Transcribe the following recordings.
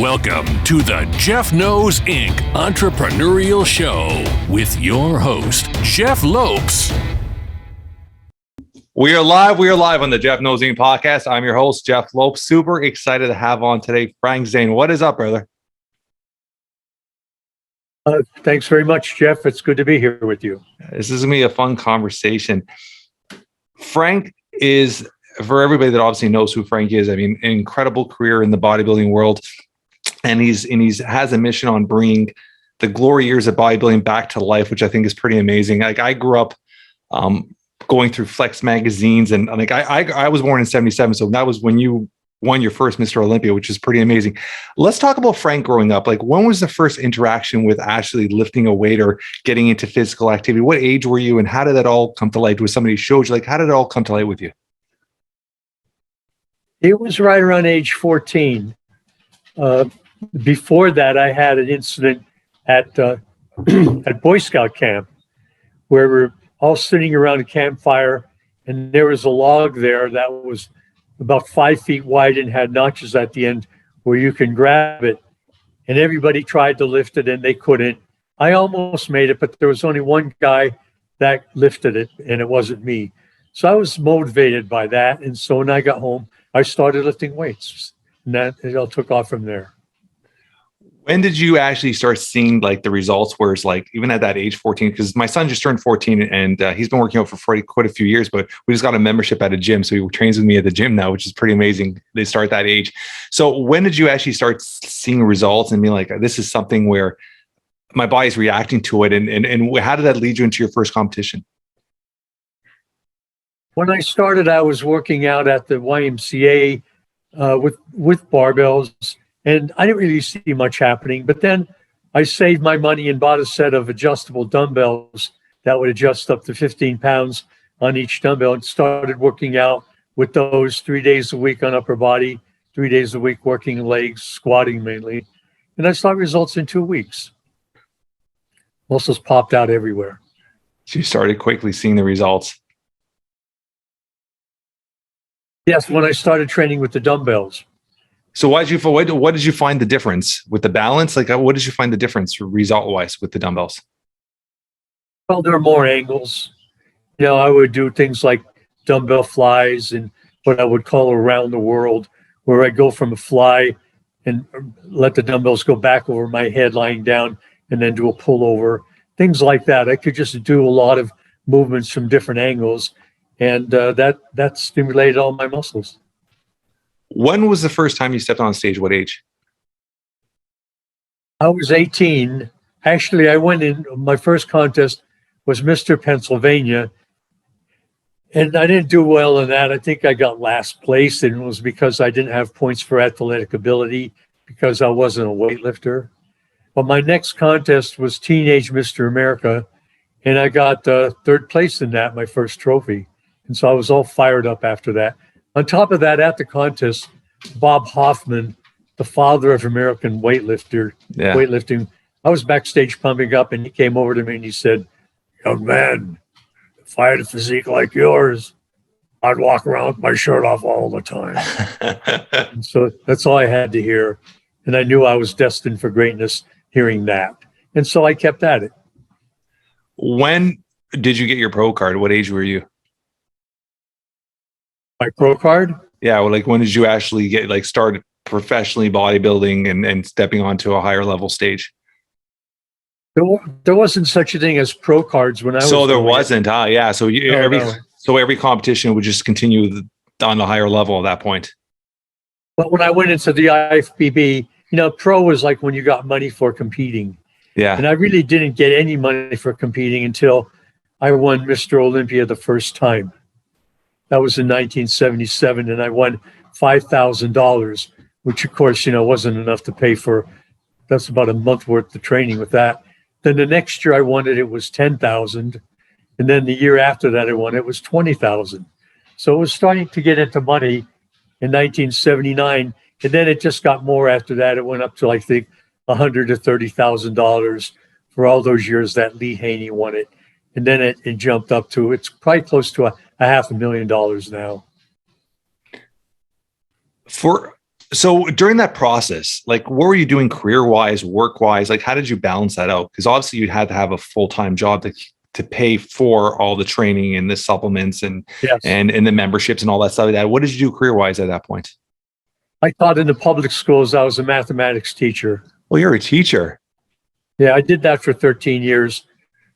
Welcome to the Jeff Knows Inc. Entrepreneurial Show with your host, Jeff Lopes. We are live on the Jeff Knows Inc. podcast. I'm your host, Jeff Lopes. Super excited to have on today Frank Zane. What is up, brother? Thanks very much, Jeff. It's good to be here with you. This is going to be a fun conversation. Frank is, for everybody that obviously knows who Frank is, I mean, an incredible career in the bodybuilding world. And he's has a mission on bringing the glory years of bodybuilding back to life, which I think is pretty amazing. Like, I grew up going through Flex magazines, and like I was born in '77, so that was when you won your first Mr. Olympia, which is pretty amazing. Let's talk about Frank growing up. Like, when was the first interaction with actually lifting a weight or getting into physical activity? What age were you, and how did that all come to light? Was somebody showed you? Like, how did it all come to light with you? It was right around age 14. Before that, I had an incident at Boy Scout camp where we're all sitting around a campfire, and there was a log there that was about 5 feet wide and had notches at the end where you can grab it. And everybody tried to lift it and they couldn't. I almost made it, but there was only one guy that lifted it, and it wasn't me. So I was motivated by that. And so when I got home, I started lifting weights, and that it all took off from there. When did you actually start seeing like the results where it's like, even at that age 14, because my son just turned 14 and he's been working out for quite a few years, but we just got a membership at a gym. So he trains with me at the gym now, which is pretty amazing. They start at that age. So when did you actually start seeing results and being like, this is something where my body's reacting to it? And how did that lead you into your first competition? When I started, I was working out at the YMCA with barbells, and I didn't really see much happening. But then I saved my money and bought a set of adjustable dumbbells that would adjust up to 15 pounds on each dumbbell, and started working out with those 3 days a week on upper body, 3 days a week working legs, squatting mainly. And I saw results in 2 weeks. Muscles popped out everywhere. So you started quickly seeing the results. Yes, when I started training with the dumbbells. So what did you find the difference with the balance? Like, what did you find the difference result-wise with the dumbbells? Well, there are more angles. You know, I would do things like dumbbell flies and what I would call around the world, where I go from a fly and let the dumbbells go back over my head lying down and then do a pullover, things like that. I could just do a lot of movements from different angles, and that stimulated all my muscles. When was the first time you stepped on stage? What age? I was 18. Actually, I went in, my first contest was Mr. Pennsylvania, and I didn't do well in that. I think I got last place, and it was because I didn't have points for athletic ability because I wasn't a weightlifter. But my next contest was Teenage Mr. America, and I got third place in that, my first trophy. And so I was all fired up after that. On top of that, at the contest, Bob Hoffman, the father of American weightlifting, I was backstage pumping up, and he came over to me and he said, "Young man, if I had a physique like yours, I'd walk around with my shirt off all the time." And so that's all I had to hear. And I knew I was destined for greatness hearing that. And so I kept at it. When did you get your pro card? What age were you? My pro card? Yeah, well, like, when did you actually get started professionally bodybuilding and stepping onto a higher level stage? There wasn't such a thing as pro cards when I was. So there wasn't, huh? Yeah. So every competition would just continue on the higher level at that point. But when I went into the IFBB, pro was like when you got money for competing. Yeah. And I really didn't get any money for competing until I won Mr. Olympia the first time. That was in 1977, and I won $5,000, which of course, wasn't enough to pay for. That's about a month worth of training with that. Then the next year I won it was $10,000, and then the year after that I won it was $20,000. So it was starting to get into money in 1979, and then it just got more after that. It went up to, I think, $100,000 to $30,000 for all those years that Lee Haney won it. And then it jumped up to, it's probably close to a $500,000 now. For So during that process, like what were you doing career-wise, work-wise? Like how did you balance that out? Because obviously you had to have a full-time job to pay for all the training and the supplements and Yes. and the memberships and all that stuff like that. What did you do career-wise at that point? I taught in the public schools. I was a mathematics teacher. Well, you're a teacher. Yeah, I did that for 13 years,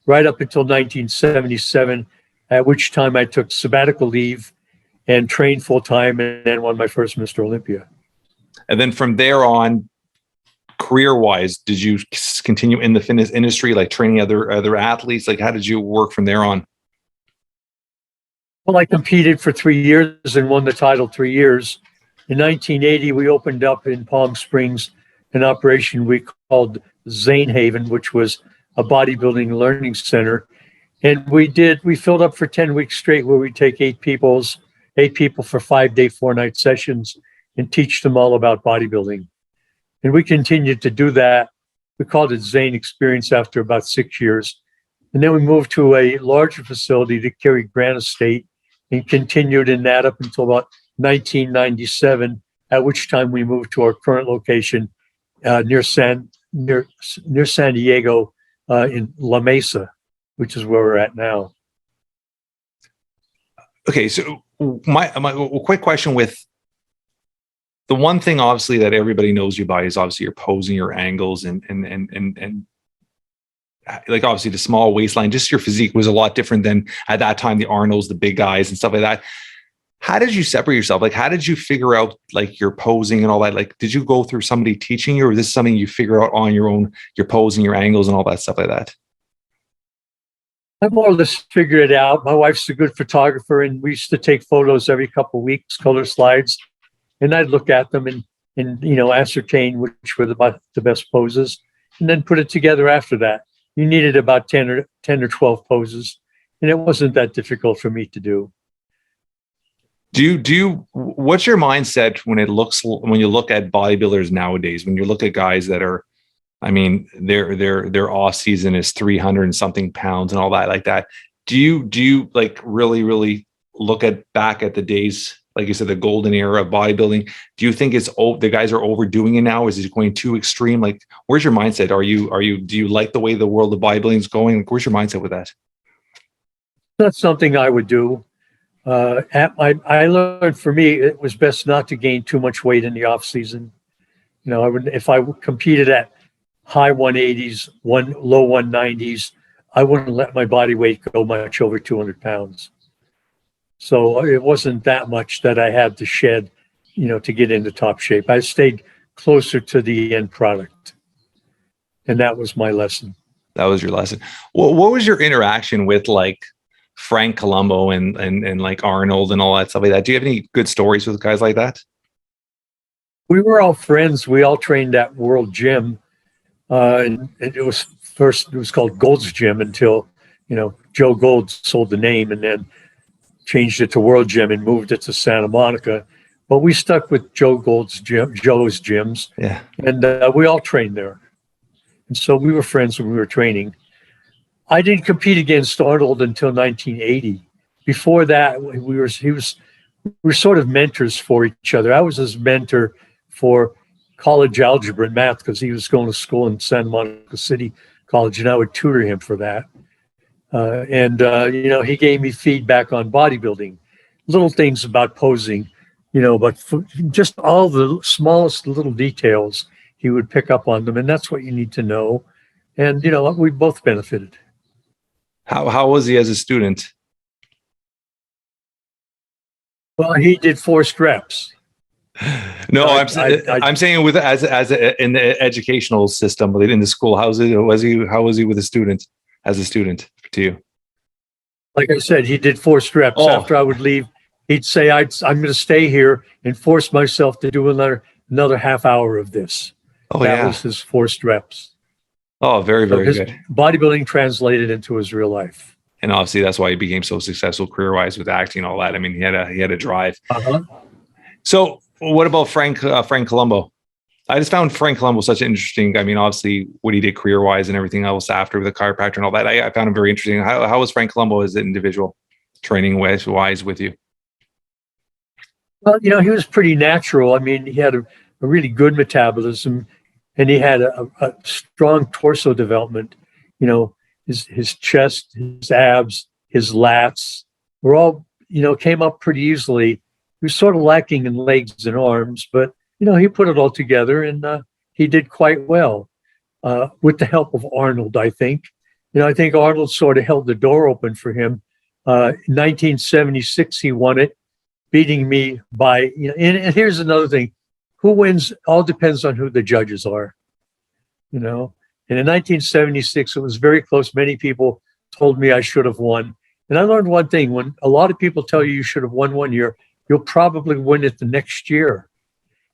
right up until 1977, at which time I took sabbatical leave and trained full-time and then won my first Mr. Olympia. And then from there on, career-wise, did you continue in the fitness industry, like training other athletes? Like how did you work from there on? Well, I competed for 3 years and won the title 3 years. In 1980, we opened up in Palm Springs an operation we called Zane Haven, which was a bodybuilding learning center. And we filled up for 10 weeks straight, where we take eight people for 5-day, 4-night sessions and teach them all about bodybuilding. And we continued to do that. We called it Zane Experience after about 6 years. And then we moved to a larger facility to Cary Grant Estate and continued in that up until about 1997, at which time we moved to our current location near San Diego in La Mesa, which is where we're at now. Okay, so my quick question with the one thing obviously that everybody knows you by is obviously your posing, your angles, and like obviously the small waistline, just your physique was a lot different than at that time, the Arnolds, the big guys and stuff like that. How did you separate yourself? Like, how did you figure out like your posing and all that? Like, did you go through somebody teaching you, or is this something you figure out on your own, your posing, your angles and all that stuff like that? I more or less figured it out. My wife's a good photographer, and we used to take photos every couple of weeks, color slides, and I'd look at them and ascertain which were the best poses, and then put it together after that. You needed about 10 or 12 poses, and it wasn't that difficult for me to do. What's your mindset when you look at bodybuilders nowadays, when you look at guys that are, I mean, their off season is 300 and something pounds and all that like that. Do you like really look back at the days, like you said, the golden era of bodybuilding? Do you think the guys are overdoing it now? Is it going too extreme? Like, where's your mindset? Do you like the way the world of bodybuilding is going? Like, where's your mindset with that? That's something I would do. I learned, for me, it was best not to gain too much weight in the off season. If I competed at high 180s, low 190s, I wouldn't let my body weight go much over 200 pounds. So it wasn't that much that I had to shed, to get into top shape. I stayed closer to the end product. And that was my lesson. That was your lesson. Well, what was your interaction with like Frank Colombo and like Arnold and all that stuff like that? Do you have any good stories with guys like that? We were all friends. We all trained at World Gym. And it was called Gold's Gym until, Joe Gold sold the name and then changed it to World Gym and moved it to Santa Monica. But we stuck with Joe's gyms. Yeah. And we all trained there. And so we were friends when we were training. I didn't compete against Arnold until 1980. Before that, we were sort of mentors for each other. I was his mentor for college algebra and math because he was going to school in Santa Monica City College, and I would tutor him for that. He gave me feedback on bodybuilding, little things about posing, but just all the smallest little details, he would pick up on them, and that's what you need to know. And, we both benefited. How was he as a student? Well, he did forced reps. No, I'm saying with in the educational system, in the school. How was he with a student, as a student to you? Like I said, he did forced reps. Oh. After I would leave, he'd say, I'm going to stay here and force myself to do another half hour of this. That was his forced reps. Oh, very, very good. Bodybuilding translated into his real life. And obviously that's why he became so successful career-wise with acting and all that. I mean, he had a drive. Uh-huh. So what about Frank Colombo? I just found Frank Colombo such an interesting, I mean, obviously what he did career-wise and everything else after with the chiropractor and all that. I found him very interesting. How was Frank Colombo as an individual, training-wise with you? Well, he was pretty natural. I mean, he had a a really good metabolism, and he had a strong torso development. You know, his chest, his abs, his lats were all, you know, came up pretty easily. He was sort of lacking in legs and arms, but, you know, he put it all together, and he did quite well with the help of Arnold, I think. You know, I think Arnold sort of held the door open for him. In 1976, he won it, beating me by, you know, and here's another thing. Who wins all depends on who the judges are, you know. And in 1976, it was very close. Many people told me I should have won. And I learned one thing: when a lot of people tell you should have won one year, you'll probably win it the next year.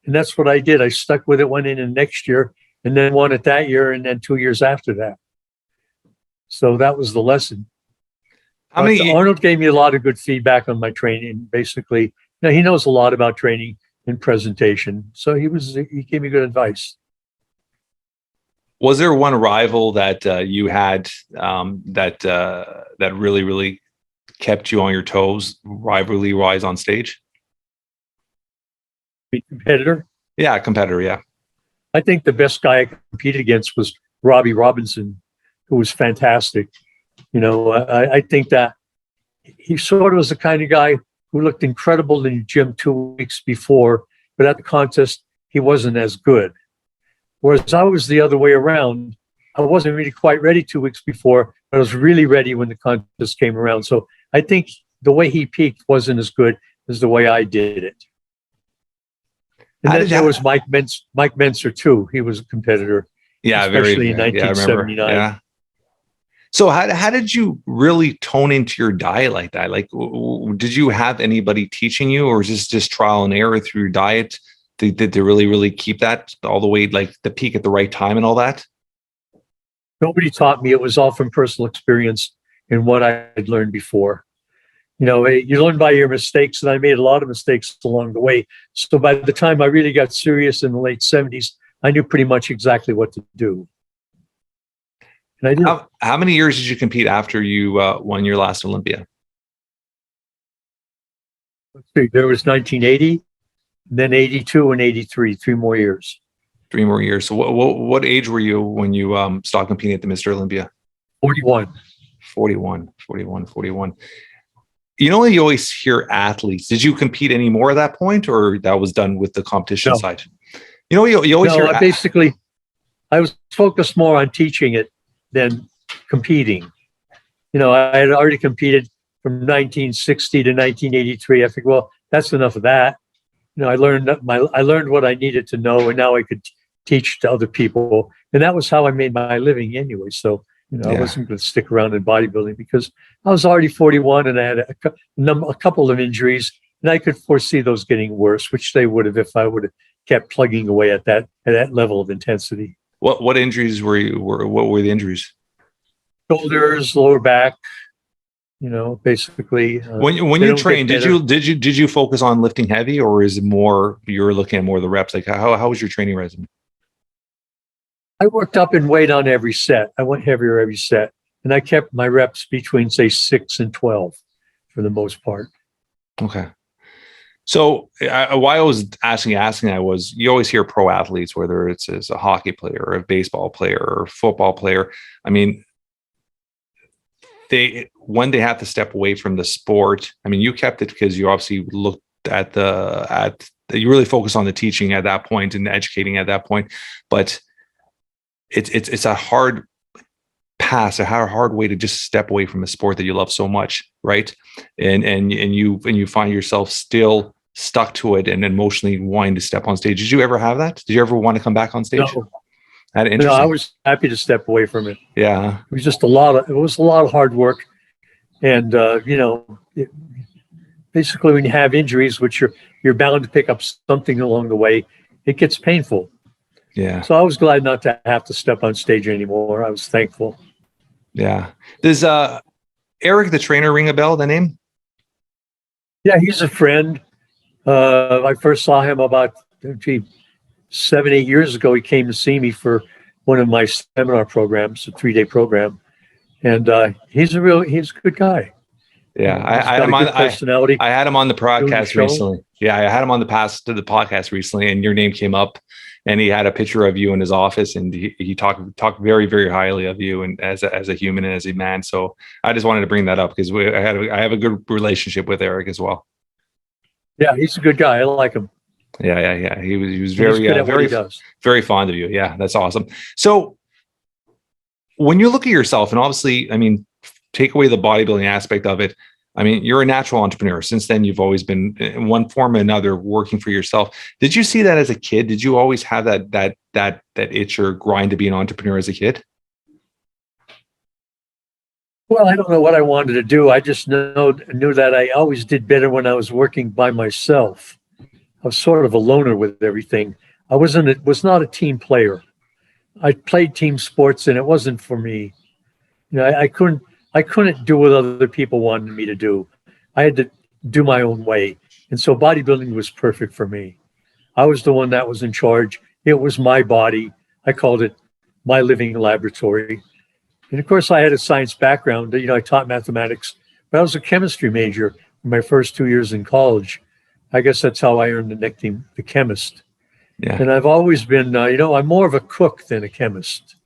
And that's what I did. I stuck with it, went in the next year, and then won it that year, and then 2 years after that. So that was the lesson. Arnold gave me a lot of good feedback on my training. Basically, you know, he knows a lot about training and presentation. So he gave me good advice. Was there one rival that you had that really, really kept you on your toes, rivalry-wise, on stage? Competitor? Yeah, competitor, yeah. I think the best guy I competed against was Robbie Robinson, who was fantastic. You know, I think that he sort of was the kind of guy who looked incredible in the gym 2 weeks before, but at the contest, he wasn't as good. Whereas I was the other way around. I wasn't really quite ready 2 weeks before, but I was really ready when the contest came around. So I think the way he peaked wasn't as good as the way I did it. And then there was Mike Menser too. He was a competitor. Yeah, especially in 1979. Yeah. So how did you really tone into your diet like that? Like, did you have anybody teaching you, or is this just trial and error through your diet? Did they really, really keep that all the way, like the peak at the right time and all that? Nobody taught me. It was all from personal experience and what I had learned before. You know, you learn by your mistakes, and I made a lot of mistakes along the way. So by the time I really got serious in the late 70s, I knew pretty much exactly what to do. And I did. How many years did you compete after you won your last Olympia? Let's see, there was 1980, then 82 and 83, 3 more years. 3 more years. So what age were you when you stopped competing at the Mr. Olympia? 41. 41. You know, you always hear athletes. Did you compete anymore at that point, or that was done with the competition side? You know, you always hear. I was focused more on teaching it than competing. You know, I had already competed from 1960 to 1983. I think, well, that's enough of that. You know, I learned what I needed to know, and now I could teach to other people. And that was how I made my living anyway. So, you know, I wasn't going to stick around in bodybuilding because I was already 41 and I had a couple of injuries, and I could foresee those getting worse, which they would have if I would have kept plugging away at that level of intensity. What injuries what were the injuries? Shoulders, lower back, you know, basically. When you trained, did you focus on lifting heavy, or is it more you're looking at more of the reps? Like how was your training regimen? I worked up in weight on every set. I went heavier every set, and I kept my reps between, say, 6 and 12 for the most part. Okay. So why I was asking that was, you always hear pro athletes, whether it's as a hockey player or a baseball player or a football player. I mean, when they have to step away from the sport, I mean, you kept it because you obviously looked at you really focus on the teaching at that point and educating at that point, but it's a hard pass, a hard way to just step away from a sport that you love so much, right? And you find yourself still stuck to it and emotionally wanting to step on stage. Did you ever have that? Did you ever want to come back on stage? No, I was happy to step away from it. Yeah, it was just a lot of hard work, and you know, basically when you have injuries, which you're bound to pick up something along the way, it gets painful. Yeah. So I was glad not to have to step on stage anymore. I was thankful. Yeah. Does Eric the trainer ring a bell? The name? Yeah, he's a friend. I first saw him about 7-8 years ago. He came to see me for one of my seminar programs, a 3-day program, and he's a good guy. Yeah, He's got a good personality. I had him on the podcast recently. Yeah, I had him on the podcast recently, and your name came up, and he had a picture of you in his office, and he talked very, very highly of you and as a human and as a man. So I just wanted to bring that up because I have a good relationship with Eric as well. Yeah, he's a good guy. I like him. Yeah. He was very very fond of you. Yeah, that's awesome. So when you look at yourself, and obviously, I mean, take away the bodybuilding aspect of it, I mean, you're a natural entrepreneur. Since then, you've always been in one form or another working for yourself. Did you see that as a kid? Did you always have that itch or grind to be an entrepreneur as a kid? Well, I don't know what I wanted to do. I just knew that I always did better when I was working by myself. I was sort of a loner with everything. I was not a team player. I played team sports, and it wasn't for me. You know, I couldn't do what other people wanted me to do. I had to do my own way. And so bodybuilding was perfect for me. I was the one that was in charge. It was my body. I called it my living laboratory. And of course, I had a science background. You know, I taught mathematics, but I was a chemistry major in my first 2 years in college. I guess that's how I earned the nickname, the chemist. Yeah. And I've always been, I'm more of a cook than a chemist.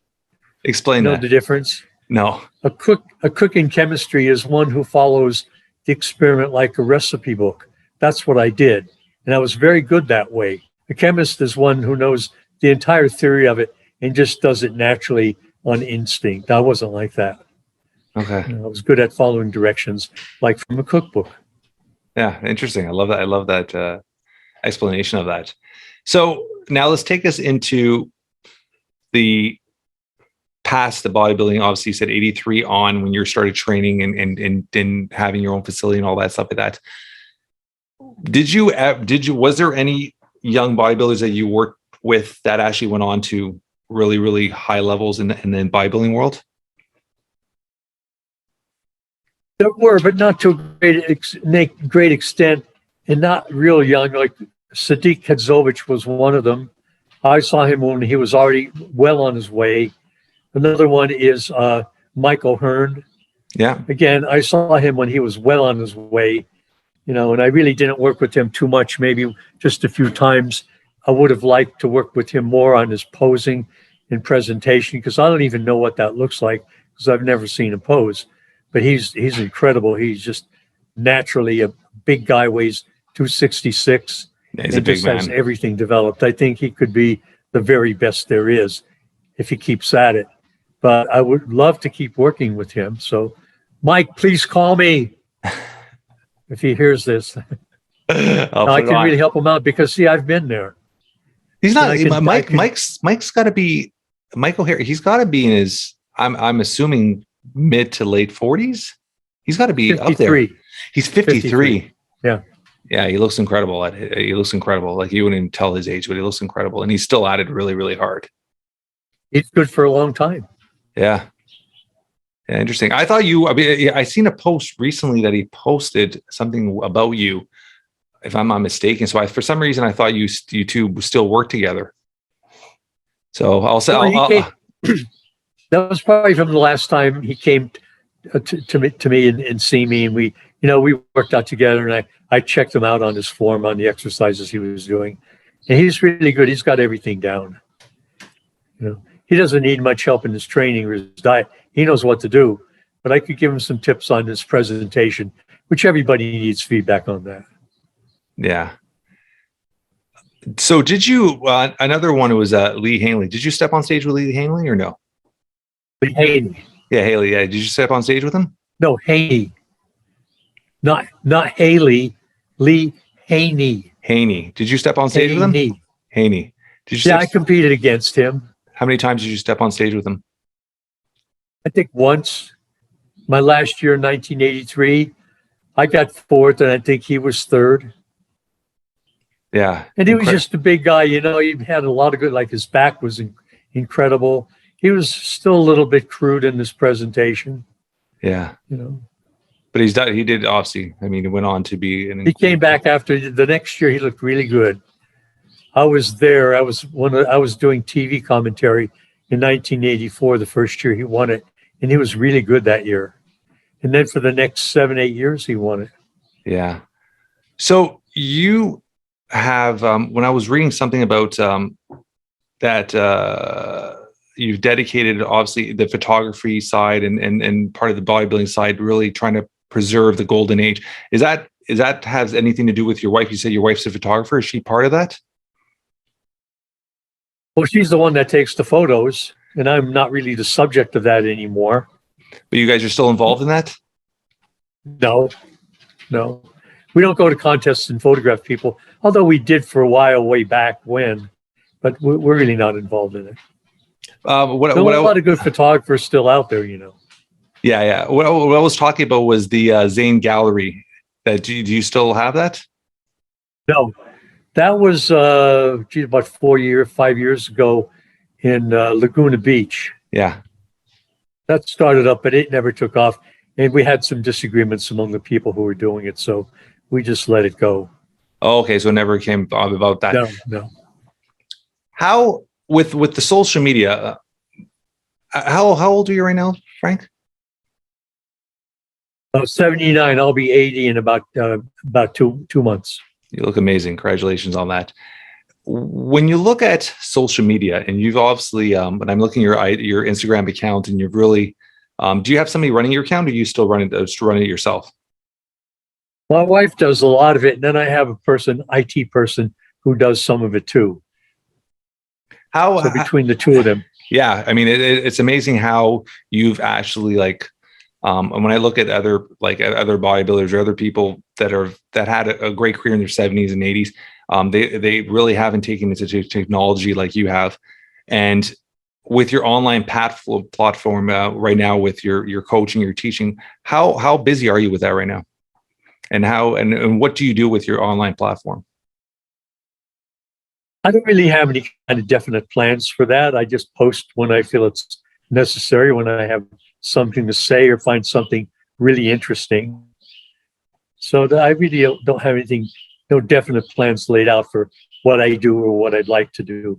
Explain that. The difference? No. A cook in chemistry is one who follows the experiment like a recipe book. That's what I did. And I was very good that way. A chemist is one who knows the entire theory of it and just does it naturally on instinct. I wasn't like that. Okay. I was good at following directions, like from a cookbook. Yeah, interesting. I love that. I love that explanation of that. So now let's take us into the past the bodybuilding. Obviously, you said 83 on when you started training and having your own facility and all that stuff like that. Was there any young bodybuilders that you worked with that actually went on to really, really high levels in the bodybuilding world? There were, but not to a great extent, and not real young. Like Sadiq Kadzovich was one of them. I saw him when he was already well on his way. Another one is Michael Hearn. Yeah. Again, I saw him when he was well on his way, and I really didn't work with him too much, maybe just a few times. I would have liked to work with him more on his posing and presentation, because I don't even know what that looks like, because I've never seen him pose. But he's incredible. He's just naturally a big guy, weighs 266. He's a big man. Has everything developed. I think he could be the very best there is if he keeps at it. But I would love to keep working with him. So, Mike, please call me if he hears this. I can really help him out because, see, I've been there. He's not. Mike's got to be Michael here. He's got to be in his. I'm assuming mid to late 40s. He's got to be 53. Up there. He's 53. Yeah. Yeah, he looks incredible. He looks incredible. Like you wouldn't even tell his age, but he looks incredible, and he's still at it really, really hard. He's good for a long time. Yeah. Yeah, interesting. I thought I seen a post recently that he posted something about you, if I'm not mistaken. So for some reason I thought you two still work together. So I'll say that was probably from the last time he came to me and see me, and we worked out together, and I checked him out on his form, on the exercises he was doing, and he's really good. He's got everything down. He doesn't need much help in his training or his diet. He knows what to do, but I could give him some tips on his presentation, which everybody needs feedback on that. Yeah. So did you, another one was Lee Hanley. Did you step on stage with Lee Hanley or no? Lee Haney. Yeah, Haley. Yeah. Did you step on stage with him? No, Haney. Not Haley. Lee Haney. Haney. Did you step on stage with him? Haney. Did you? Yeah, I competed against him. How many times did you step on stage with him? I think once. My last year in 1983, I got fourth, and I think he was third. Yeah. And he was just a big guy, he had a lot of good, like his back was incredible. He was still a little bit crude in this presentation. Yeah. But he did obviously, he went on to be he came back after the next year. He looked really good. I was there. I was doing TV commentary in 1984, the first year he won it. And he was really good that year. And then for the next 7-8 years, he won it. Yeah. So you have, when I was reading something about that, you've dedicated obviously the photography side and part of the bodybuilding side, really trying to preserve the golden age. Is that has anything to do with your wife? You said your wife's a photographer. Is she part of that? Well, she's the one that takes the photos, and I'm not really the subject of that anymore. But you guys are still involved in that? No. We don't go to contests and photograph people, although we did for a while way back when, but we're really not involved in it. There are a lot of good photographers still out there, you know. Yeah. What I was talking about was the Zane Gallery. Do you still have that? No, that was about 5 years ago in Laguna Beach. Yeah. That started up, but it never took off. And we had some disagreements among the people who were doing it, so we just let it go. Oh, okay, so it never came about that. No. How with the social media? How old are you right now, Frank? 79. I'll be 80 in about 2 months. You look amazing. Congratulations on that. When you look at social media, and you've obviously, when I'm looking at your Instagram account, and you've really, do you have somebody running your account, or you still running it yourself? My wife does a lot of it, and then I have a IT person, who does some of it too. So between the two of them. Yeah, I mean, it's amazing how you've actually and when I look at other bodybuilders or other people that had a great career in their 70s and 80s, they really haven't taken into technology like you have. And with your online platform right now, with your coaching, your teaching, how busy are you with that right now? And what do you do with your online platform? I don't really have any kind of definite plans for that. I just post when I feel it's necessary, when I have something to say or find something really interesting. So I really don't have anything, no definite plans laid out for what I do or what I'd like to do.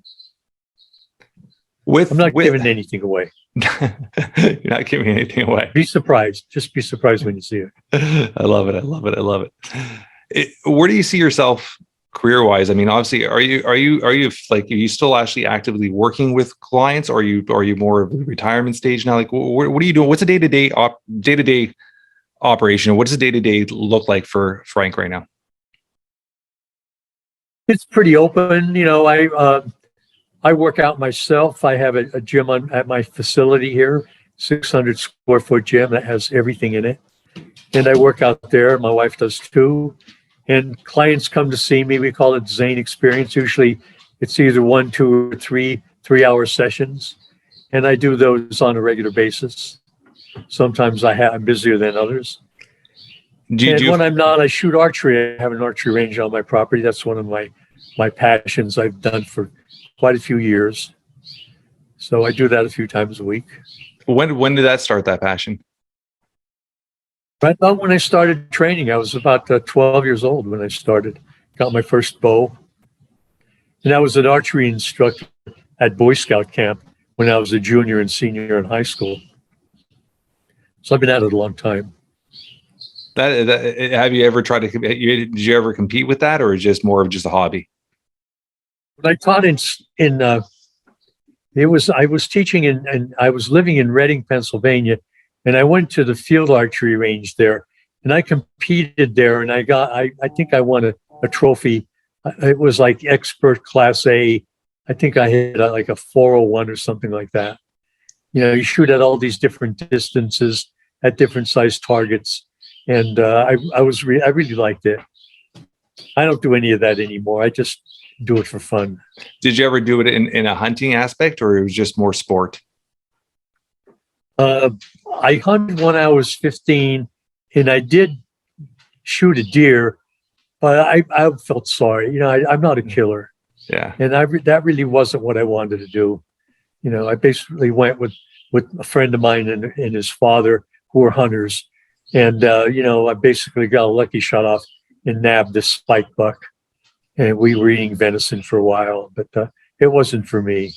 I'm not giving anything away. You're not giving anything away. Be surprised. Just be surprised when you see it. I love it. Where do you see yourself career-wise? I mean, obviously, are you still actually actively working with clients, or are you more of a retirement stage now? Like, what are you doing? What's a day-to-day operation? What does a day-to-day look like for Frank right now? It's pretty open. You know, I work out myself. I have a gym at my facility here, 600 square foot gym that has everything in it. And I work out there. My wife does too. And clients come to see me. We call it Zane Experience. Usually it's either 1, 2, or 3-hour sessions. And I do those on a regular basis. Sometimes I'm busier than others. When I'm not, I shoot archery. I have an archery range on my property. That's one of my passions I've done for quite a few years. So I do that a few times a week. When did that start, that passion? Right about when I started training. I was about 12 years old when I started. Got my first bow. And I was an archery instructor at Boy Scout camp when I was a junior and senior in high school. So I've been at it a long time. Have you ever tried to compete? Did you ever compete with that, or is it just more of just a hobby? When I taught I was teaching and I was living in Reading, Pennsylvania, and I went to the field archery range there, and I competed there, and I think I won a trophy. It was like expert class A. I think I hit like a 401 or something like that. You know, you shoot at all these different distances at different size targets, and I really liked it. I don't do any of that anymore. I just do it for fun. Did you ever do it in a hunting aspect, or it was just more sport? I hunted when I was 15, and I did shoot a deer, but I felt sorry. You know, I'm not a killer. Yeah. And that really wasn't what I wanted to do. You know, I basically went with a friend of mine and his father, who were hunters. And, you know, I basically got a lucky shot off and nabbed this spike buck. And we were eating venison for a while, but it wasn't for me.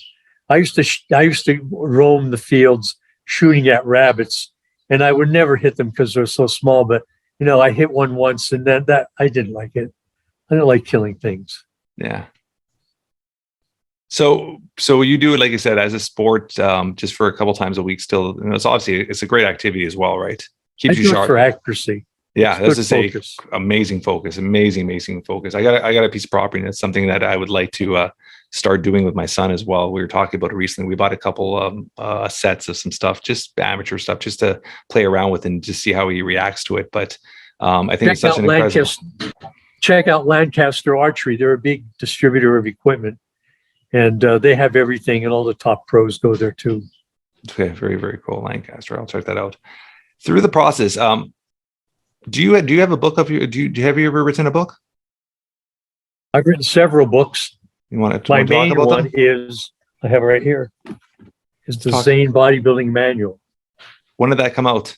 I used to roam the fields shooting at rabbits, and I would never hit them because they're so small. But I hit one once, and then that I didn't like it. I don't like killing things. Yeah. So you do it, like I said, as a sport, just for a couple times a week. Still, it's a great activity as well, right? Keeps you sharp for accuracy. Yeah, that's to say, amazing focus. I got a piece of property, and it's something that I would like to start doing with my son as well. We were talking about it recently. We bought a couple sets of some stuff, just amateur stuff, just to play around with and just see how he reacts to it. But I think it's such an incredible. Check out Lancaster Archery. They're a big distributor of equipment, and they have everything, and all the top pros go there too. Okay, very, very cool. Lancaster. I'll check that out. Through the process, do you have a book of your? Have you ever written a book? I've written several books. You want to My talk main about one them? is, I have it right here, is the Zane Bodybuilding Manual. When did that come out?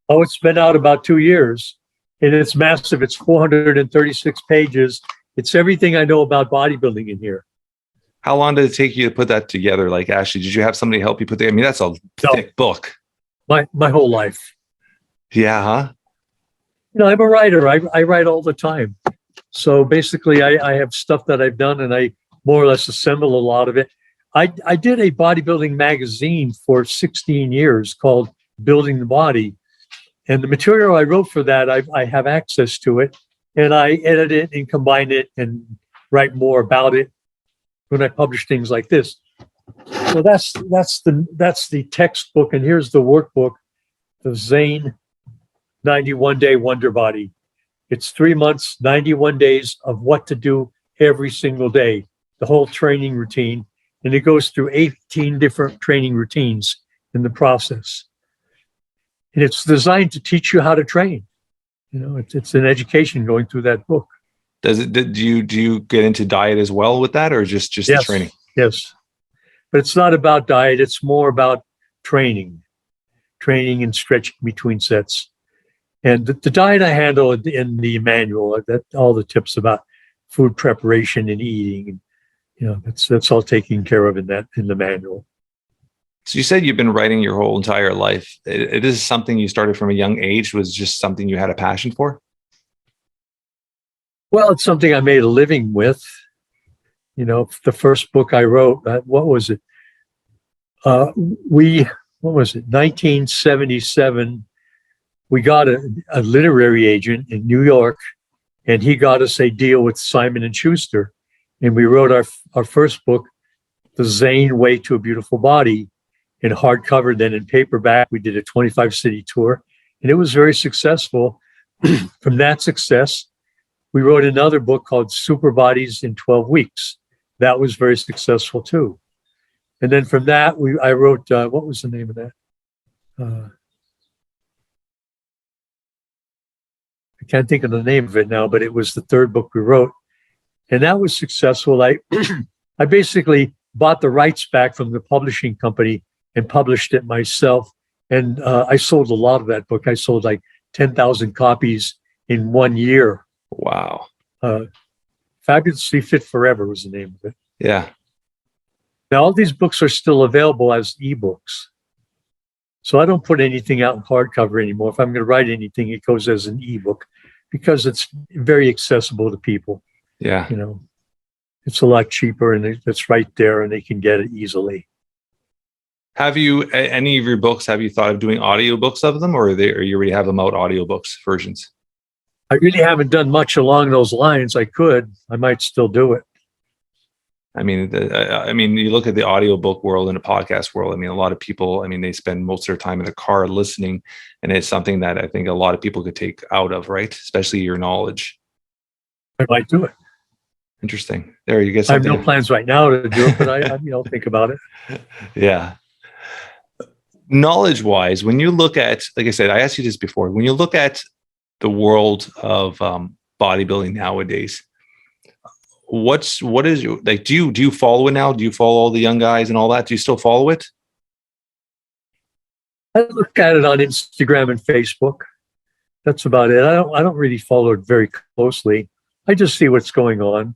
Oh, it's been out about 2 years, and it's massive. It's 436 pages. It's everything I know about bodybuilding in here. How long did it take you to put that together? Like, Ashley, did you have somebody help you put that? I mean, that's a thick book. My whole life. Yeah, huh? I'm a writer. I write all the time. So basically, I have stuff that I've done, and I more or less assemble a lot of it. I did a bodybuilding magazine for 16 years called Building the Body. And the material I wrote for that, I have access to it, and I edit it and combine it and write more about it when I publish things like this. So that's the textbook, and here's the workbook, the Zane 91 Day Wonder Body. It's 3 months, 91 days of what to do every single day, the whole training routine. And it goes through 18 different training routines in the process. And it's designed to teach you how to train. It's an education going through that book. Do you get into diet as well with that, or just the training? Yes. But it's not about diet. It's more about training and stretching between sets. And the diet I handle in the manual, that all the tips about food preparation and eating, that's all taken care of in the manual. So you said you've been writing your whole entire life. It is something you started from a young age. Was just something you had a passion for? Well, it's something I made a living with. The first book I wrote, what was it? 1977. We got a literary agent in New York, and he got us a deal with Simon & Schuster. And we wrote our first book, The Zane Way to a Beautiful Body, in hardcover, then in paperback. We did a 25-city tour, and it was very successful. From that success, we wrote another book called Super Bodies in 12 Weeks. That was very successful too. And then from that, I wrote, what was the name of that? I can't think of the name of it now, but it was the third book we wrote. And that was successful. I basically bought the rights back from the publishing company and published it myself. And I sold a lot of that book. I sold like 10,000 copies in 1 year. Wow. Fabulously Fit Forever was the name of it. Yeah. Now, all these books are still available as ebooks. So I don't put anything out in hardcover anymore. If I'm going to write anything, it goes as an ebook because it's very accessible to people. Yeah. It's a lot cheaper, and it's right there, and they can get it easily. Have you, any of your books, have you thought of doing audiobooks of them, or you already have them out audiobooks versions? I really haven't done much along those lines. I might still do it. I mean, you look at the audiobook world and the podcast world. I mean, a lot of people, they spend most of their time in the car listening, and it's something that I think a lot of people could take out of, right? Especially your knowledge. I might do it. Interesting. There, you get something. I have no plans right now to do it, but I'll think about it. Yeah. Knowledge-wise, when you look at, like I said, I asked you this before, when you look at the world of bodybuilding nowadays, what is your, like, do you follow it now? Do you follow all the young guys and all that? Do you still follow it? I look at it on Instagram and Facebook. That's about it. I don't really follow it very closely. I just see what's going on.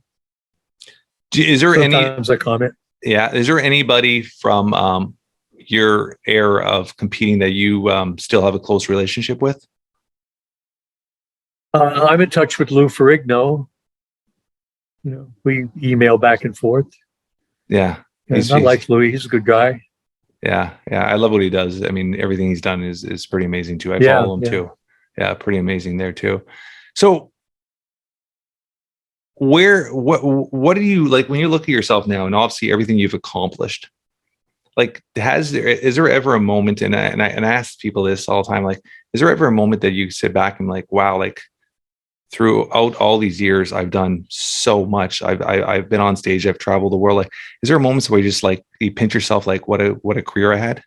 Is there Sometimes I comment. Yeah. Is there anybody from your era of competing that you still have a close relationship with? I'm in touch with Lou Ferrigno. You know, we email back and forth. Yeah. And I like Louis. He's a good guy. Yeah. Yeah. I love what he does. I mean, everything he's done is pretty amazing too. I follow him too. Yeah. Pretty amazing there too. So what do you like when you look at yourself now and obviously everything you've accomplished? Like, is there ever a moment, and I ask people this all the time, like, is there ever a moment that you sit back and like, wow, like throughout all these years, I've done so much. I've been on stage, I've traveled the world. Like, is there moments where you just like, you pinch yourself, like, what a career I had?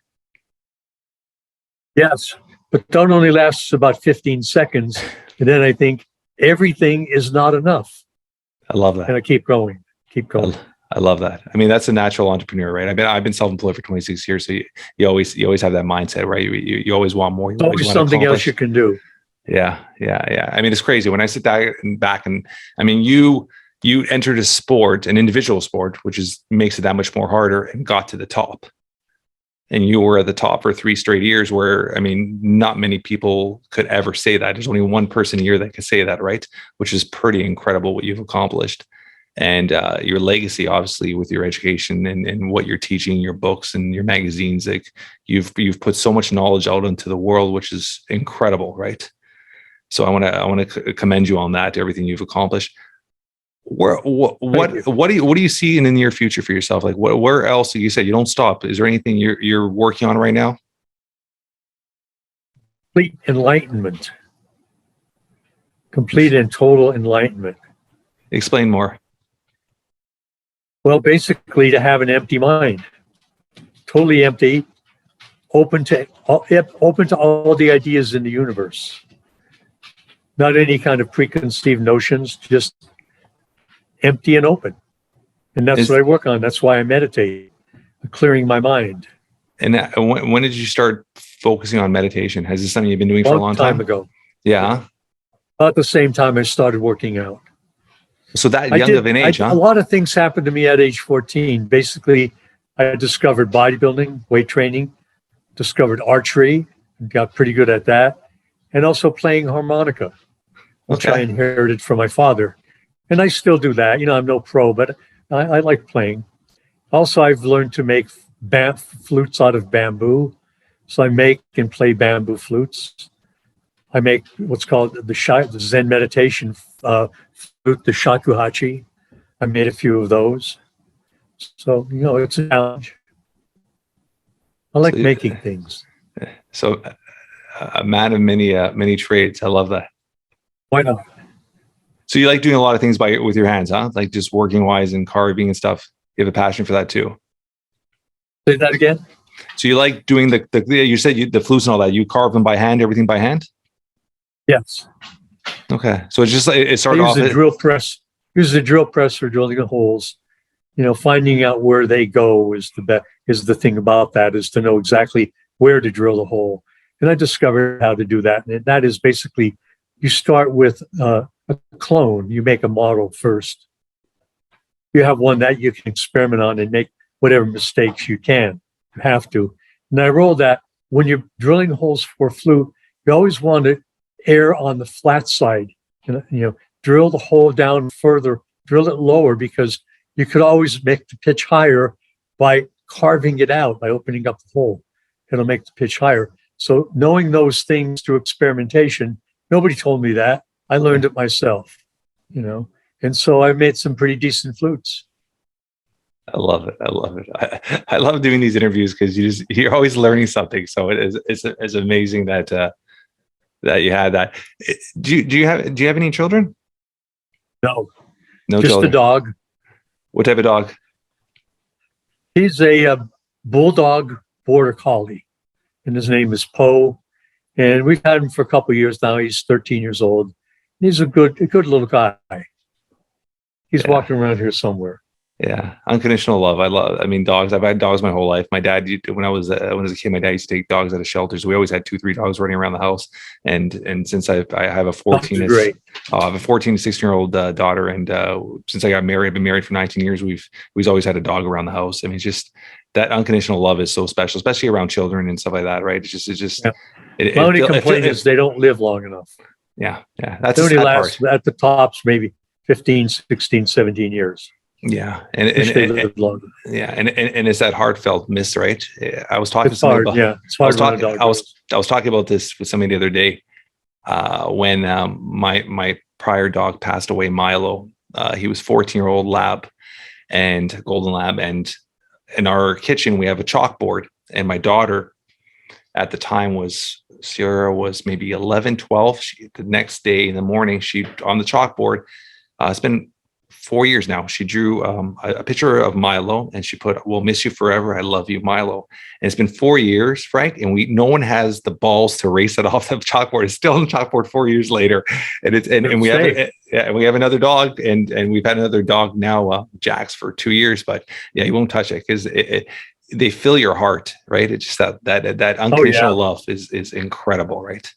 Yes, but don't only lasts about 15 seconds. And then I think everything is not enough. I love that. And I keep going. I love that. I mean, that's a natural entrepreneur, right? I've been self-employed for 26 years. So you always have that mindset, right? You always want more. There's always something else you can do. Yeah. I mean, it's crazy when I sit back and I mean, you entered a sport, an individual sport, which makes it that much more harder, and got to the top. And you were at the top for 3 straight years where, I mean, not many people could ever say that. There's only one person a year that can say that, right? Which is pretty incredible what you've accomplished. And your legacy, obviously, with your education and what you're teaching, your books and your magazines, like you've put so much knowledge out into the world, which is incredible, right? So I want to commend you on that, everything you've accomplished. What do you see in the near future for yourself? Like where else? You said you don't stop. Is there anything you're working on right now? Complete enlightenment. Complete and total enlightenment. Explain more. Well, basically to have an empty mind, totally empty, open to all the ideas in the universe. Not any kind of preconceived notions, just empty and open. And that's what I work on. That's why I meditate, clearing my mind. And when did you start focusing on meditation? Has this something you've been doing for a long time ago? Yeah. About the same time I started working out. So that young of an age, huh? A lot of things happened to me at age 14. Basically, I discovered bodybuilding, weight training, discovered archery, got pretty good at that, and also playing harmonica, which I inherited from my father. And I still do that. You know, I'm no pro, but I like playing. Also, I've learned to make flutes out of bamboo. So I make and play bamboo flutes. I make what's called the Zen meditation flute, the shakuhachi. I made a few of those. So, you know, it's a challenge. I like making things. So a man of many trades. I love that. Why not? So you like doing a lot of things with your hands, huh? Like just working wise and carving and stuff. You have a passion for that too. Say that again. So you like doing you said the flutes and all that. You carve them by hand, everything by hand? Yes. Okay. So it's just like it started off. Use the drill press. Use the drill press for drilling the holes. You know, finding out where they go is the thing about that, is to know exactly where to drill the hole. And I discovered how to do that. And that is basically, you start with a clone. You make a model first. You have one that you can experiment on and make whatever mistakes you can. You have to. And I roll that when you're drilling holes for flute, you always want to err on the flat side. You know, drill the hole down further, drill it lower, because you could always make the pitch higher by carving it out, by opening up the hole. It'll make the pitch higher. So knowing those things through experimentation, nobody told me that. I learned it myself, you know. And so I made some pretty decent flutes. I love it. I love doing these interviews because you're always learning something. So it's amazing that you had that. Do you have any children? No just children. A dog. What type of dog? He's a bulldog border collie, and his name is Poe. And we've had him for a couple of years now. He's 13 years old. He's a good little guy. He's walking around here somewhere. Yeah, unconditional love. I mean, dogs. I've had dogs my whole life. My dad, when I was a kid, my dad used to take dogs out of shelters. We always had 2, 3 dogs running around the house. And since I have a 14, I have a 14 to 16-year-old daughter, and since I got married, I've been married for 19 years. We've always had a dog around the house. I mean, it's just that unconditional love is so special, especially around children and stuff like that, right? It's just. Yeah. My only complaint is they don't live long enough. Yeah, that's they only last part. At the tops maybe 15, 16, 17 years. Yeah, and it's that heartfelt miss, right? I was talking to somebody about, it's hard. I was talking about this with somebody the other day when my prior dog passed away, Milo. He was 14-year-old lab and golden lab, and in our kitchen we have a chalkboard, and my daughter at the time Sierra was maybe 11, 12. The next day in the morning, she on the chalkboard, it's been 4 years now, she drew a picture of Milo, and she put, "We'll miss you forever. I love you, Milo." And it's been 4 years, Frank, and no one has the balls to erase it off the chalkboard. It's still on the chalkboard 4 years later, and we have another dog, and we've had another dog now, Jax, for 2 years. But yeah, you won't touch it because they fill your heart, right? It's just that unconditional love is incredible, right?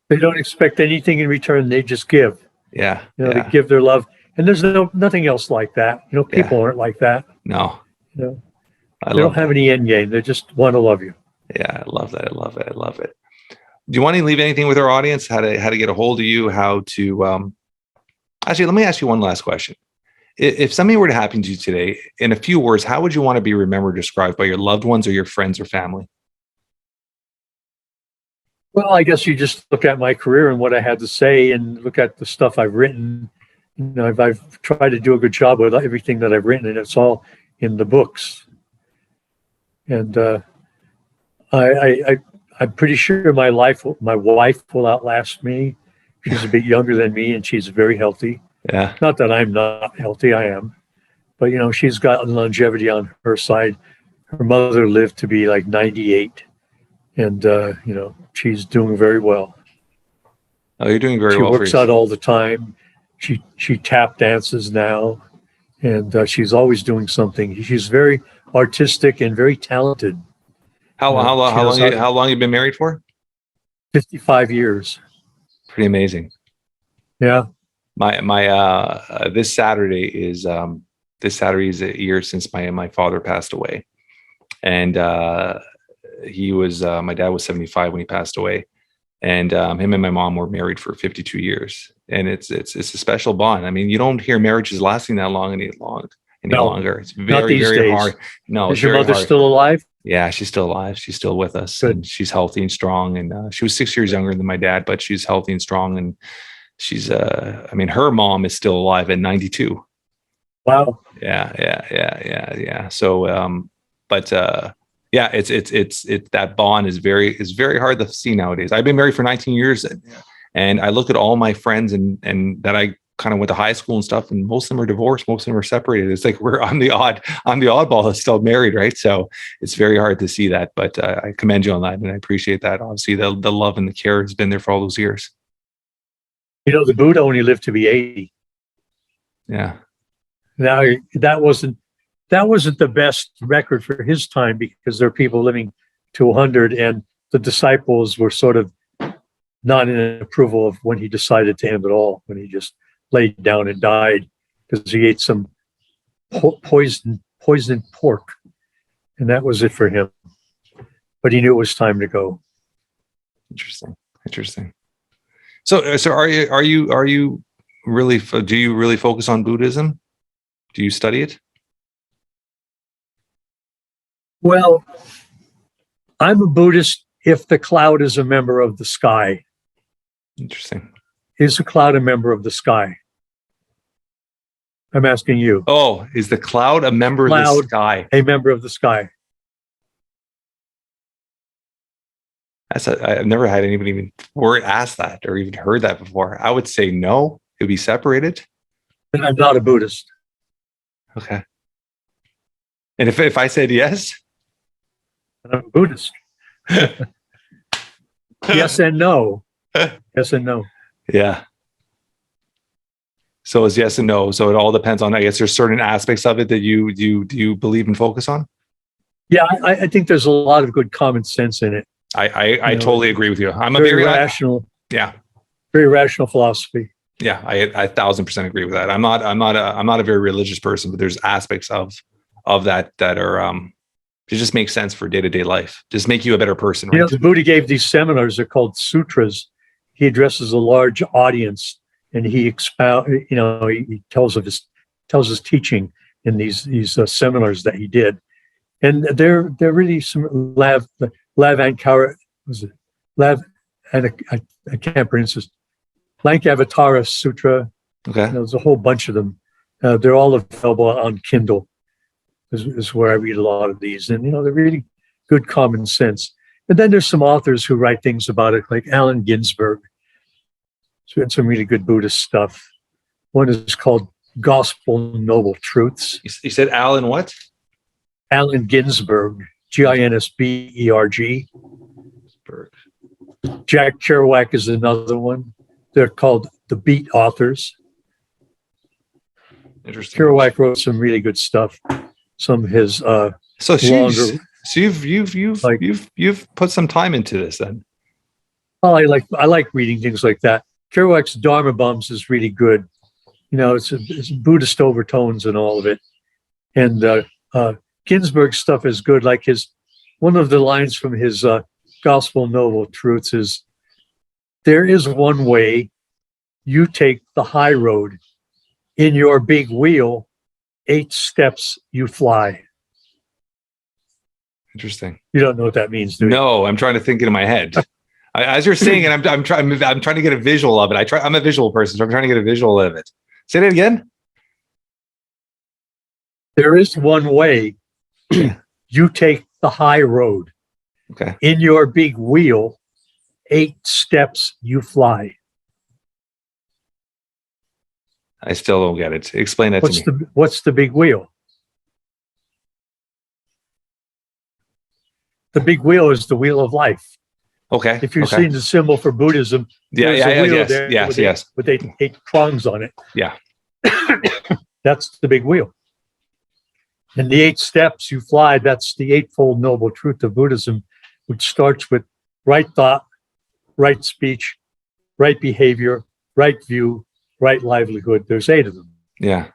They don't expect anything in return; they just give. Yeah, they give their love. And there's nothing else like that. People aren't like that. No. They don't have any end game. They just want to love you. Yeah, I love that. I love it. Do you want to leave anything with our audience? How to get a hold of you? How to actually, let me ask you one last question. If something were to happen to you today, in a few words, how would you want to be remembered, described by your loved ones or your friends or family? Well, I guess you just look at my career and what I had to say, and look at the stuff I've written. I've tried to do a good job with everything that I've written, and it's all in the books. And I'm pretty sure my wife will outlast me. She's a bit younger than me, and she's very healthy. Yeah. Not that I'm not healthy, I am. But, she's got longevity on her side. Her mother lived to be like 98. And, she's doing very well. Oh, you're doing very well. She works out all the time. She tap dances now, and she's always doing something. She's very artistic and very talented. How long you been married for? 55 years. Pretty amazing. Yeah. My this Saturday is a year since my father passed away, and he was my dad was 75 when he passed away. And him and my mom were married for 52 years, and it's a special bond. I mean, you don't hear marriages lasting that long any longer. It's very days. Hard. No, is your mother still alive? Yeah, she's still alive. She's still with us. Good. And she's healthy and strong. And she was 6 years younger than my dad, but she's healthy and strong. And she's her mom is still alive at 92. Wow. Yeah. So, yeah, it's that bond is very hard to see nowadays. I've been married for 19 years, and I look at all my friends and that I kind of went to high school and stuff, and most of them are divorced, most of them are separated. It's like I'm the oddball that's still married, right? So it's very hard to see that, but I commend you on that, and I appreciate that. Obviously, the love and the care has been there for all those years. The Buddha only lived to be 80. Yeah. Now that wasn't the best record for his time, because there are people living to 100, and the disciples were sort of not in approval of when he decided to end it all, when he just laid down and died because he ate some poisoned pork, and that was it for him. But he knew it was time to go. Interesting. So are you really? Do you really focus on Buddhism? Do you study it? Well, I'm a Buddhist if the cloud is a member of the sky. Interesting. Is the cloud a member of the sky? I'm asking you. Oh, is the cloud a member of the sky? A member of the sky. I've never had anybody even ask that or even heard that before. I would say no. It would be separated. Then I'm not a Buddhist. Okay. And if I said yes? I'm a Buddhist. Yes and no. Yes and no. Yeah. So it's yes and no. So it all depends on, I guess there's certain aspects of it that you believe and focus on. Yeah, I think there's a lot of good common sense in it. I totally agree with you. I'm a very rational. Yeah. Very rational philosophy. Yeah, I 1,000% agree with that. I'm not a very religious person, but there's aspects of that are it just makes sense for day-to-day life. Just make you a better person, right? The Buddha gave these seminars. They're called sutras. He addresses a large audience, and he he tells his teaching in these seminars that he did, and they're really some Lavankara was it Lav, and I can't pronounce this, Lankavatara Sutra. Okay, there's a whole bunch of them. They're all available on Kindle. Is where I read a lot of these, and they're really good common sense. And then there's some authors who write things about it, like Allen Ginsberg. So it's some really good Buddhist stuff. One is called Gospel Noble Truths. You said Allen what? Allen Ginsberg, Ginsberg. Jack Kerouac is another one. They're called the Beat Authors. Interesting. Kerouac wrote some really good stuff. Some of his so you've put some time into this then. Well, I like reading things like that. Kerouac's Dharma Bums is really good. It's Buddhist overtones and all of it. And Ginsberg's stuff is good. Like one of the lines from his Gospel Noble Truths is, "There is one way, you take the high road. In your big wheel, 8 steps you fly." Interesting. You don't know what that means, do you? No, I'm trying to think it in my head. As you're saying it, I'm trying to get a visual of it. I'm a visual person, so I'm trying to get a visual of it. Say that again. There is one way, you take the high road. Okay. In your big wheel, 8 steps you fly. I still don't get it. Explain that to me. What's the big wheel? The big wheel is the wheel of life. Okay. If you've seen the symbol for Buddhism, there's a wheel there with 8 prongs on it. Yeah. That's the big wheel. And the 8 steps you fly, that's the eightfold noble truth of Buddhism, which starts with right thought, right speech, right behavior, right view, right livelihood. There's 8 of them. Yeah.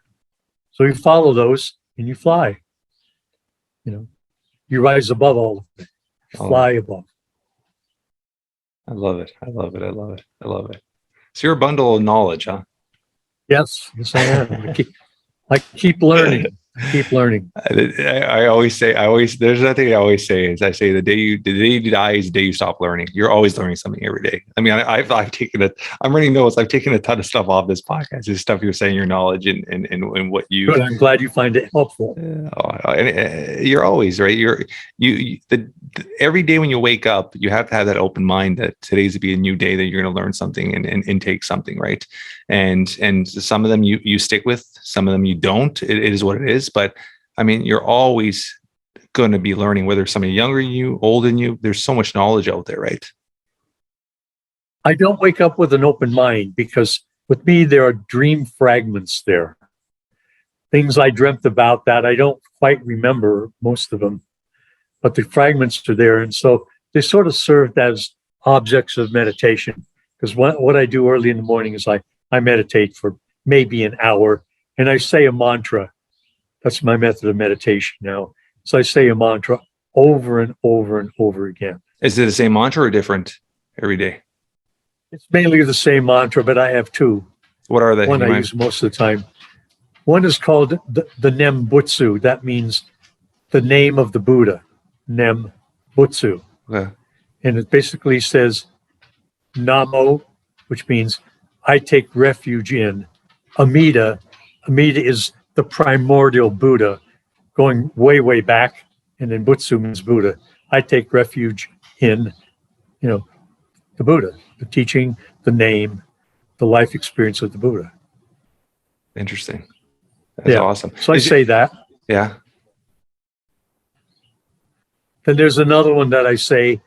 So you follow those and you fly. You rise above all of it. You fly above. I love it. I love it. I love it. I love it. So you're a bundle of knowledge, huh? Yes, I am. I keep learning. Keep learning. I always say, there's nothing I always say is I say the day you die is the day you stop learning. You're always learning something every day. I mean, I've taken it. I'm running notes. I've taken a ton of stuff off this podcast. This stuff you're saying, your knowledge and what you. Good. I'm glad you find it helpful. You're always right. Every day when you wake up, you have to have that open mind that today's to be a new day, that you're going to learn something and intake something, right? And some of them you stick with, some of them you don't. It is what it is. But I mean, you're always going to be learning, whether somebody younger than you, older than you. There's so much knowledge out there, right? I don't wake up with an open mind, because with me, there are dream fragments there. Things I dreamt about that I don't quite remember, most of them, but the fragments are there. And so they sort of served as objects of meditation, because what I do early in the morning is I meditate for maybe an hour, and I say a mantra. That's my method of meditation now. So I say a mantra over and over and over again. Is it the same mantra or different every day? It's mainly the same mantra, but I have 2. What are they? One I use most of the time. One is called the Nembutsu. That means the name of the Buddha, Nembutsu. Okay. And it basically says Namo, which means I take refuge in. Amida. Amida is the primordial Buddha, going way, way back. And then Butsu means Buddha. I take refuge in, the Buddha, the teaching, the name, the life experience of the Buddha. Interesting. That's awesome. So I say that. Yeah. Then there's another one that I say.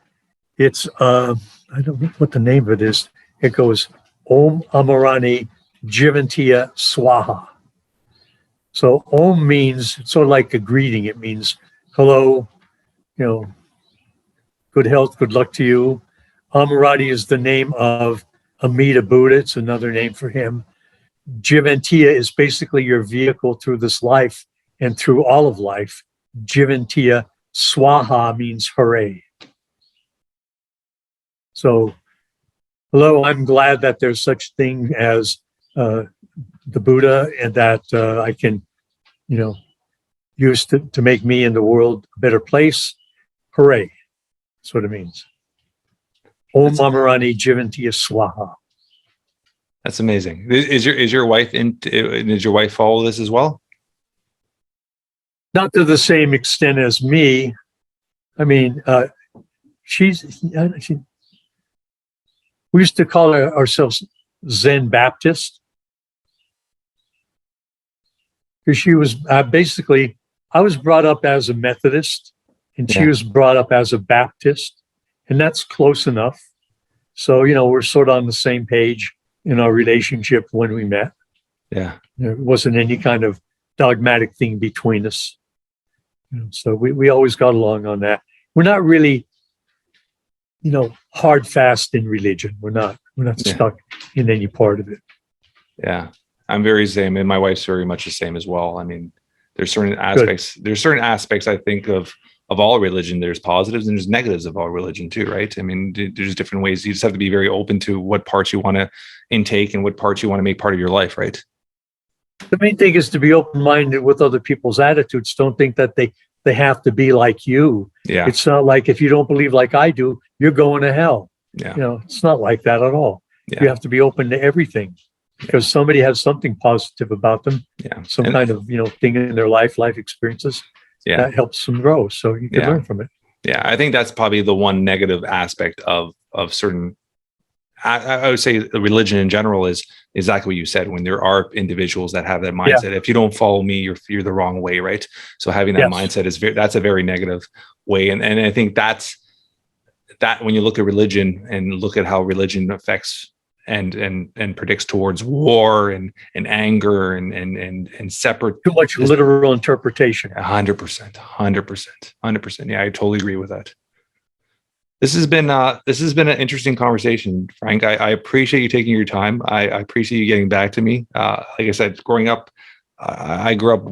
It's, I don't know what the name of it is. It goes, Om Amarani Jivantiya Swaha. So Om means, it's sort of like a greeting. It means hello, good health, good luck to you. Amarati is the name of Amida Buddha. It's another name for him. Jivantiya is basically your vehicle through this life and through all of life. Jivantiya Swaha means hooray. So, hello, I'm glad that there's such thing as the Buddha, and that I can, use to make me and the world a better place. Hooray. That's what it means. Om Amarani Jivantiya Swaha. That's amazing. Is your wife does your wife follow this as well? Not to the same extent as me. I mean, we used to call ourselves Zen Baptist, because she was basically, I was brought up as a Methodist, and she was brought up as a Baptist, and that's close enough. So, we're sort of on the same page in our relationship when we met. Yeah. There wasn't any kind of dogmatic thing between us. So we always got along on that. We're not really, hard fast in religion. We're not stuck in any part of it. Yeah. I'm very same, and my wife's very much the same as well. I mean, there's certain aspects I think of all religion. There's positives and there's negatives of all religion too, right? I mean, there's different ways. You just have to be very open to what parts you want to intake and what parts you want to make part of your life, right? The main thing is to be open-minded with other people's attitudes. Don't think that they have to be like you. Yeah. It's not like, if you don't believe like I do, you're going to hell. Yeah. It's not like that at all. Yeah. You have to be open to everything, because somebody has something positive about them. Yeah. Some kind of, thing in their life experiences. Yeah. That helps them grow. So you can learn from it. Yeah. I think that's probably the one negative aspect of certain, I would say the religion in general is exactly what you said. When there are individuals that have that mindset, if you don't follow me, you're the wrong way, right? So having that mindset that's a very negative way. And I think that's when you look at religion and look at how religion affects and predicts towards war and anger and separate. Too much literal interpretation. 100%. Yeah, I totally agree with that. This has been an interesting conversation, Frank. I appreciate you taking your time. I appreciate you getting back to me. Like I said, growing up, I grew up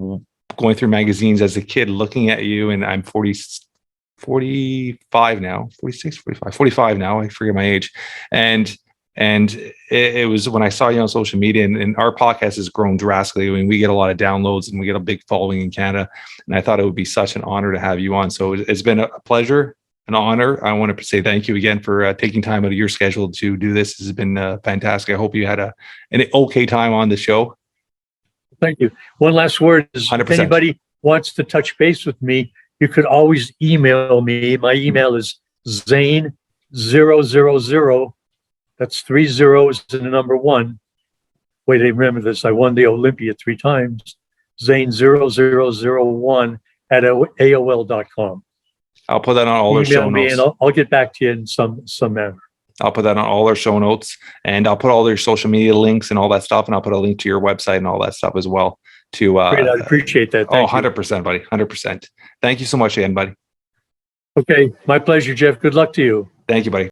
going through magazines as a kid, looking at you, and I'm 45 now, 46, 45, 45 now. I forget my age. And it was when I saw you on social media, and our podcast has grown drastically. I mean, we get a lot of downloads and we get a big following in Canada. And I thought it would be such an honor to have you on. So it's been a pleasure, an honor. I want to say thank you again for taking time out of your schedule to do this. This has been fantastic. I hope you had an okay time on the show. Thank you. One last word is 100%. If anybody wants to touch base with me, you could always email me. My email is Zane000. That's 3 zeros and the number 1. Wait, I remember this. I won the Olympia 3 times. Zane0001 at AOL.com. I'll put that on all our show notes. And I'll get back to you in some manner. I'll put that on all our show notes, and I'll put all their social media links and all that stuff, and I'll put a link to your website and all that stuff as well. Great, I appreciate that. Thank 100%, buddy. 100%. Thank you so much again, buddy. Okay, my pleasure, Jeff. Good luck to you. Thank you, buddy.